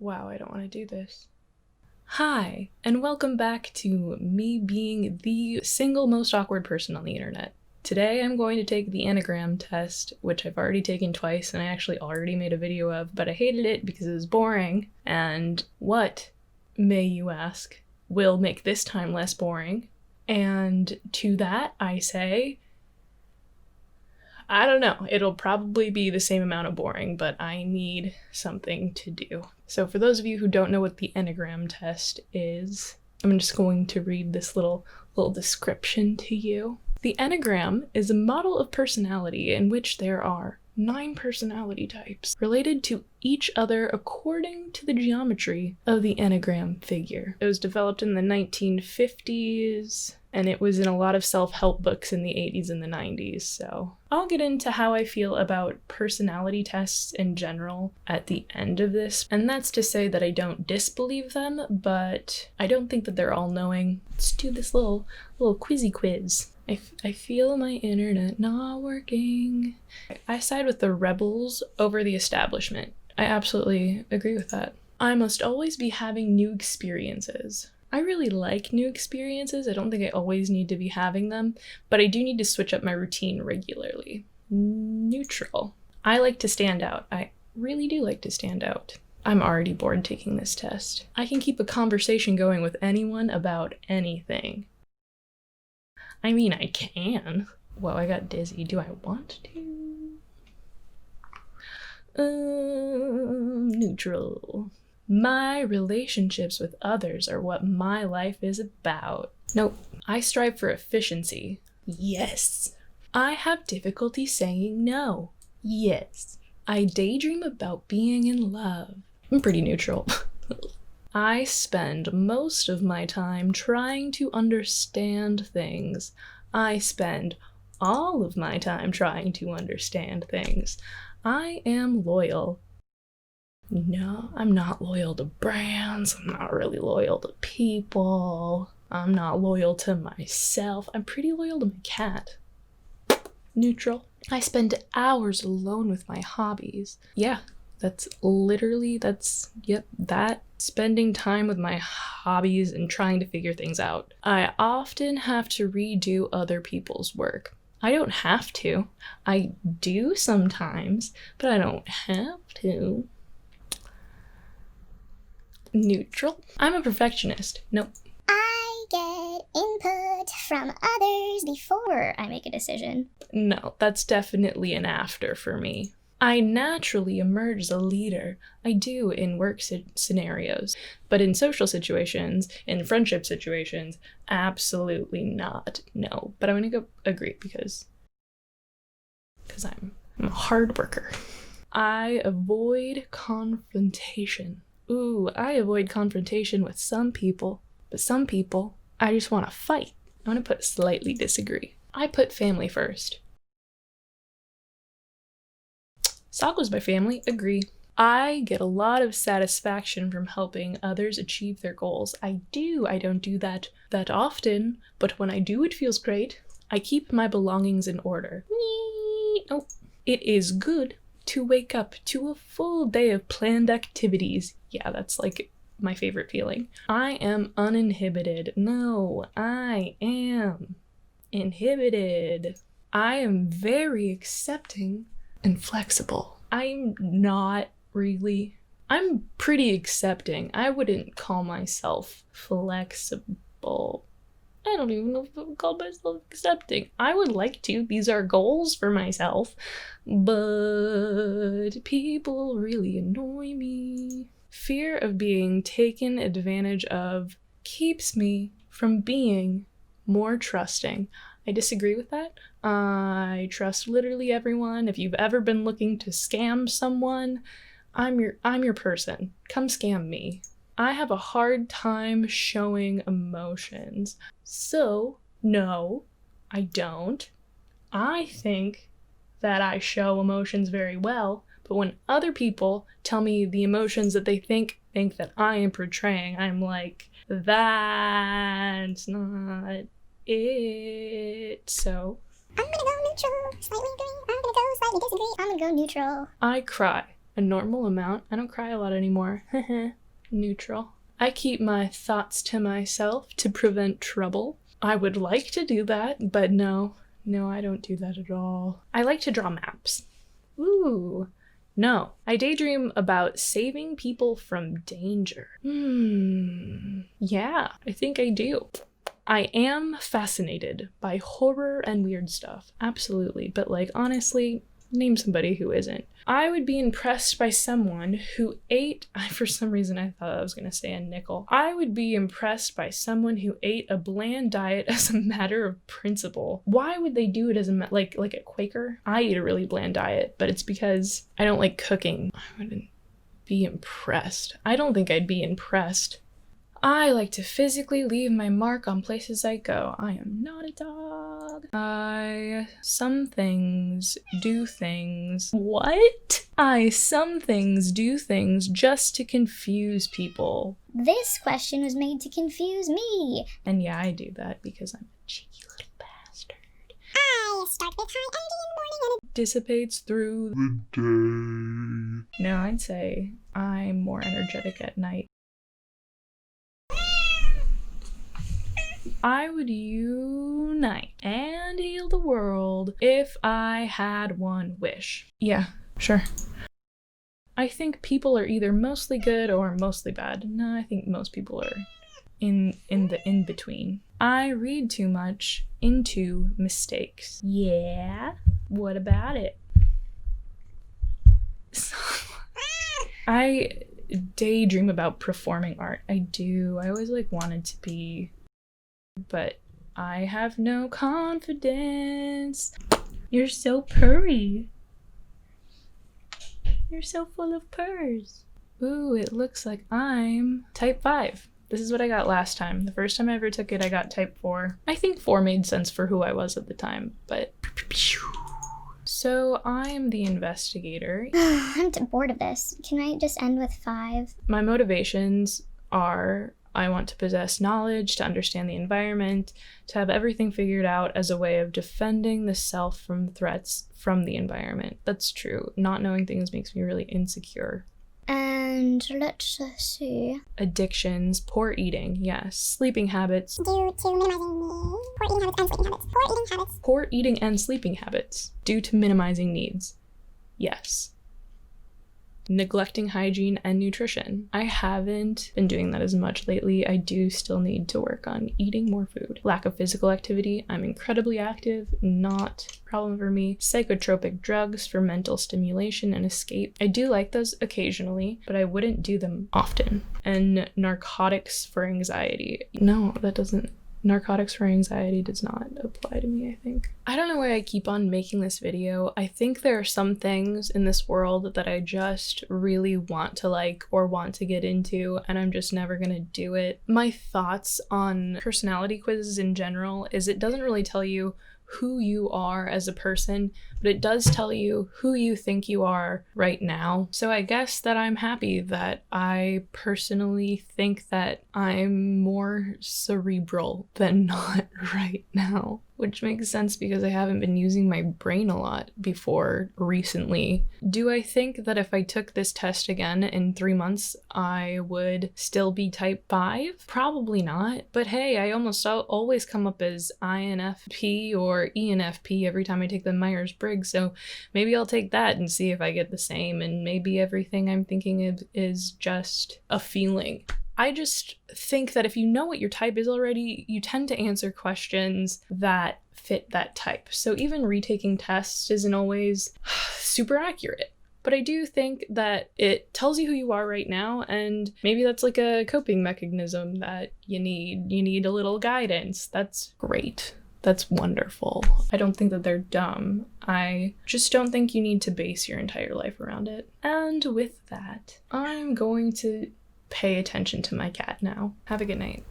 Wow, I don't want to do this. Hi, and welcome back to me being the single most awkward person on the internet. Today I'm going to take the Enneagram test, which I've already taken twice and I actually already made a video of, but I hated it because it was boring. And what, may you ask, will make this time less boring? And to that I say, I don't know, it'll probably be the same amount of boring, but I need something to do. So for those of you who don't know what the Enneagram test is, I'm just going to read this little description to you. The Enneagram is a model of personality in which there are 9 personality types related to each other according to the geometry of the Enneagram figure. It was developed in the 1950s, and it was in a lot of self-help books in the 80s and the 90s, so I'll get into how I feel about personality tests in general at the end of this, and that's to say that I don't disbelieve them, but I don't think that they're all-knowing. Let's do this little quizzy quiz. I feel my internet not working. I side with the rebels over the establishment. I absolutely agree with that. I must always be having new experiences. I really like new experiences. I don't think I always need to be having them, but I do need to switch up my routine regularly. Neutral. I like to stand out. I really do like to stand out. I'm already bored taking this test. I can keep a conversation going with anyone about anything. I mean, I can. Whoa, I got dizzy. Do I want to? Neutral. My relationships with others are what my life is about. Nope. I strive for efficiency. Yes. I have difficulty saying no. Yes. I daydream about being in love. I'm pretty neutral. I spend most of my time trying to understand things. I spend all of my time trying to understand things. I am loyal. No, I'm not loyal to brands. I'm not really loyal to people. I'm not loyal to myself. I'm pretty loyal to my cat. Neutral. I spend hours alone with my hobbies. Yeah, that. Spending time with my hobbies and trying to figure things out. I often have to redo other people's work. I don't have to. I do sometimes, but I don't have to. Neutral. I'm a perfectionist. Nope. I get input from others before I make a decision. No, that's definitely an after for me. I naturally emerge as a leader. I do in work scenarios, but in social situations, in friendship situations, absolutely not. No, but I'm gonna go agree because I'm a hard worker. I avoid confrontation. Ooh, I avoid confrontation with some people, but some people, I just want to fight. I'm gonna put slightly disagree. I put family first. Sokka's my family, agree. I get a lot of satisfaction from helping others achieve their goals. I don't do that often, but when I do, it feels great. I keep my belongings in order. Oh, it is good to wake up to a full day of planned activities. Yeah, that's like my favorite feeling. I am uninhibited. No, I am inhibited. I am very accepting and flexible. I'm not really. I'm pretty accepting. I wouldn't call myself flexible. I don't even know if I would call myself accepting. I would like to. These are goals for myself. But people really annoy me. Fear of being taken advantage of keeps me from being more trusting. I disagree with that. I trust literally everyone. If you've ever been looking to scam someone, I'm your person. Come scam me. I have a hard time showing emotions. So, no, I don't. I think that I show emotions very well, but when other people tell me the emotions that they think that I am portraying, I'm like, that's not it. So I'm gonna go neutral. Slightly agree. I'm gonna go slightly disagree. I'm gonna go neutral. I cry. A normal amount. I don't cry a lot anymore. Neutral. I keep my thoughts to myself to prevent trouble. I would like to do that, but no, I don't do that at all. I like to draw maps. Ooh. No, I daydream about saving people from danger. Yeah, I think I do. I am fascinated by horror and weird stuff. Absolutely. But like, honestly, name somebody who isn't. I would be impressed by someone who ate, for some reason I thought I was going to say a nickel. I would be impressed by someone who ate a bland diet as a matter of principle. Why would they do it as like a Quaker? I eat a really bland diet, but it's because I don't like cooking. I wouldn't be impressed. I don't think I'd be impressed. I like to physically leave my mark on places I go. I am not a dog. Some things do things. What? Some things do things just to confuse people. This question was made to confuse me. And yeah, I do that because I'm a cheeky little bastard. I start with high energy in the morning and it Dissipates through the day. No, I'd say I'm more energetic at night. I would unite and heal the world if I had one wish. Yeah, sure. I think people are either mostly good or mostly bad. No, I think most people are in the in-between. I read too much into mistakes. Yeah? What about it? I daydream about performing art. I do. I always wanted to be, but I have no confidence. You're so purry. You're so full of purrs. Ooh, it looks like I'm type 5. This is what I got last time. The first time I ever took it, I got type 4. I think 4 made sense for who I was at the time, but... So I'm the investigator. I'm bored of this. Can I just end with 5? My motivations are... I want to possess knowledge, to understand the environment, to have everything figured out as a way of defending the self from threats from the environment. That's true. Not knowing things makes me really insecure. And let's see. Addictions, poor eating, yes. Sleeping habits. Due to minimizing needs. Poor eating habits and sleeping habits. Poor eating and sleeping habits. Due to minimizing needs. Yes. Neglecting hygiene and nutrition. I haven't been doing that as much lately. I do still need to work on eating more food. Lack of physical activity. I'm incredibly active, not a problem for me. Psychotropic drugs for mental stimulation and escape. I do like those occasionally, but I wouldn't do them often. And narcotics for anxiety. No, that doesn't. Narcotics for anxiety does not apply to me, I think. I don't know why I keep on making this video. I think there are some things in this world that I just really want to like or want to get into, and I'm just never gonna do it. My thoughts on personality quizzes in general is it doesn't really tell you who you are as a person, but it does tell you who you think you are right now. So I guess that I'm happy that I personally think that I'm more cerebral than not right now, which makes sense because I haven't been using my brain a lot before recently. Do I think that if I took this test again in 3 months, I would still be type 5? Probably not. But hey, I almost always come up as INFP or ENFP every time I take the Myers-Briggs, so maybe I'll take that and see if I get the same, and maybe everything I'm thinking of is just a feeling. I just think that if you know what your type is already, you tend to answer questions that fit that type. So even retaking tests isn't always super accurate. But I do think that it tells you who you are right now, and maybe that's like a coping mechanism that you need. You need a little guidance. That's great. That's wonderful. I don't think that they're dumb. I just don't think you need to base your entire life around it. And with that, I'm going to pay attention to my cat now. Have a good night.